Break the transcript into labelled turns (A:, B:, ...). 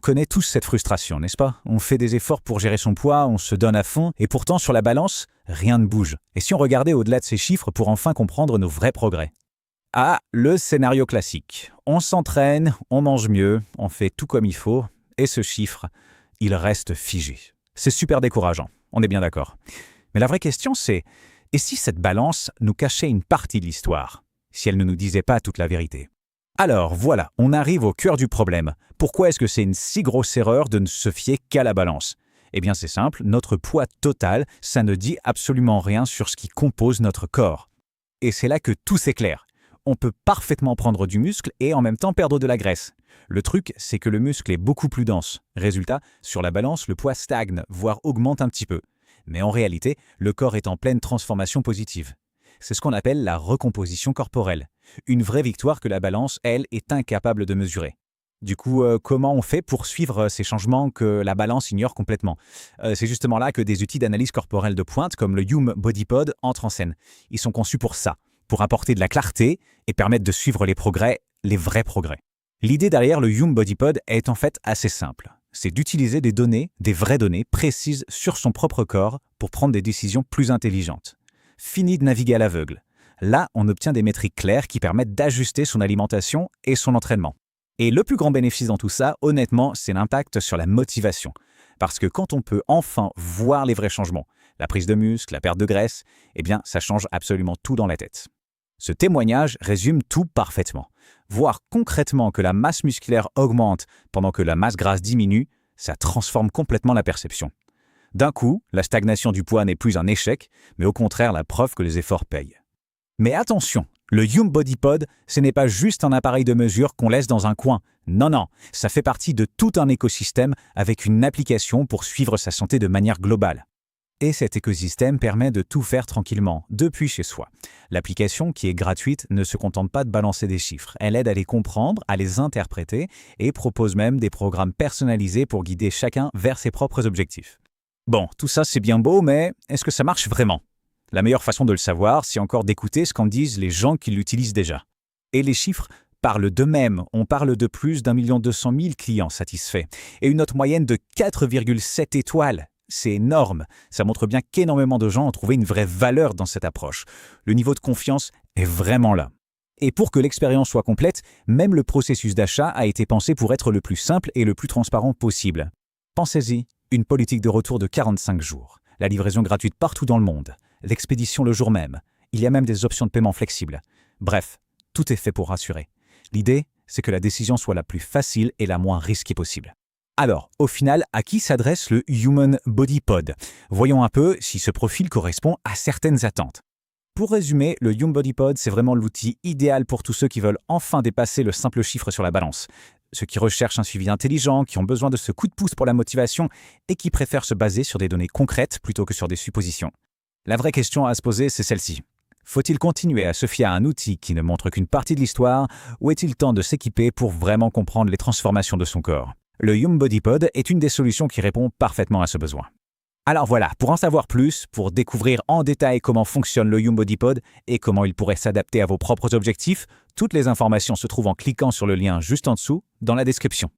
A: connaît tous cette frustration, n'est-ce pas? On fait des efforts pour gérer son poids, on se donne à fond, et pourtant sur la balance, rien ne bouge. Et si on regardait au-delà de ces chiffres pour enfin comprendre nos vrais progrès? Ah, le scénario classique. On s'entraîne, on mange mieux, on fait tout comme il faut, et ce chiffre, il reste figé. C'est super décourageant, on est bien d'accord. Mais la vraie question c'est, et si cette balance nous cachait une partie de l'histoire? Si elle ne nous disait pas toute la vérité? Alors voilà, on arrive au cœur du problème. Pourquoi est-ce que c'est une si grosse erreur de ne se fier qu'à la balance? Eh bien c'est simple, notre poids total, ça ne dit absolument rien sur ce qui compose notre corps. Et c'est là que tout s'éclaire. On peut parfaitement prendre du muscle et en même temps perdre de la graisse. Le truc, c'est que le muscle est beaucoup plus dense. Résultat, sur la balance, le poids stagne, voire augmente un petit peu. Mais en réalité, le corps est en pleine transformation positive. C'est ce qu'on appelle la recomposition corporelle. Une vraie victoire que la balance, elle, est incapable de mesurer. Du coup, comment on fait pour suivre ces changements que la balance ignore complètement? C'est justement là que des outils d'analyse corporelle de pointe comme le Hume Body Pod entrent en scène. Ils sont conçus pour ça, pour apporter de la clarté et permettre de suivre les progrès, les vrais progrès. L'idée derrière le Hume Body Pod est en fait assez simple. C'est d'utiliser des données, des vraies données précises sur son propre corps pour prendre des décisions plus intelligentes. Fini de naviguer à l'aveugle. Là, on obtient des métriques claires qui permettent d'ajuster son alimentation et son entraînement. Et le plus grand bénéfice dans tout ça, honnêtement, c'est l'impact sur la motivation. Parce que quand on peut enfin voir les vrais changements, la prise de muscle, la perte de graisse, eh bien, ça change absolument tout dans la tête. Ce témoignage résume tout parfaitement. Voir concrètement que la masse musculaire augmente pendant que la masse grasse diminue, ça transforme complètement la perception. D'un coup, la stagnation du poids n'est plus un échec, mais au contraire la preuve que les efforts payent. Mais attention, le Hume Body Pod, ce n'est pas juste un appareil de mesure qu'on laisse dans un coin. Non, ça fait partie de tout un écosystème avec une application pour suivre sa santé de manière globale. Et cet écosystème permet de tout faire tranquillement, depuis chez soi. L'application, qui est gratuite, ne se contente pas de balancer des chiffres. Elle aide à les comprendre, à les interpréter et propose même des programmes personnalisés pour guider chacun vers ses propres objectifs. Bon, tout ça c'est bien beau, mais est-ce que ça marche vraiment? La meilleure façon de le savoir, c'est encore d'écouter ce qu'en disent les gens qui l'utilisent déjà. Et les chiffres parlent d'eux-mêmes. On parle de plus d'1 200 000 clients satisfaits et une note moyenne de 4,7 étoiles. C'est énorme. Ça montre bien qu'énormément de gens ont trouvé une vraie valeur dans cette approche. Le niveau de confiance est vraiment là. Et pour que l'expérience soit complète, même le processus d'achat a été pensé pour être le plus simple et le plus transparent possible. Pensez-y, une politique de retour de 45 jours, la livraison gratuite partout dans le monde, l'expédition le jour même, il y a même des options de paiement flexibles. Bref, tout est fait pour rassurer. L'idée, c'est que la décision soit la plus facile et la moins risquée possible. Alors, au final, à qui s'adresse le Hume Body Pod? Voyons un peu si ce profil correspond à certaines attentes. Pour résumer, le Hume Body Pod, c'est vraiment l'outil idéal pour tous ceux qui veulent enfin dépasser le simple chiffre sur la balance. Ceux qui recherchent un suivi intelligent, qui ont besoin de ce coup de pouce pour la motivation et qui préfèrent se baser sur des données concrètes plutôt que sur des suppositions. La vraie question à se poser, c'est celle-ci. Faut-il continuer à se fier à un outil qui ne montre qu'une partie de l'histoire ou est-il temps de s'équiper pour vraiment comprendre les transformations de son corps? Le Hume Body Pod est une des solutions qui répond parfaitement à ce besoin. Alors voilà, pour en savoir plus, pour découvrir en détail comment fonctionne le Hume Body Pod et comment il pourrait s'adapter à vos propres objectifs, toutes les informations se trouvent en cliquant sur le lien juste en dessous dans la description.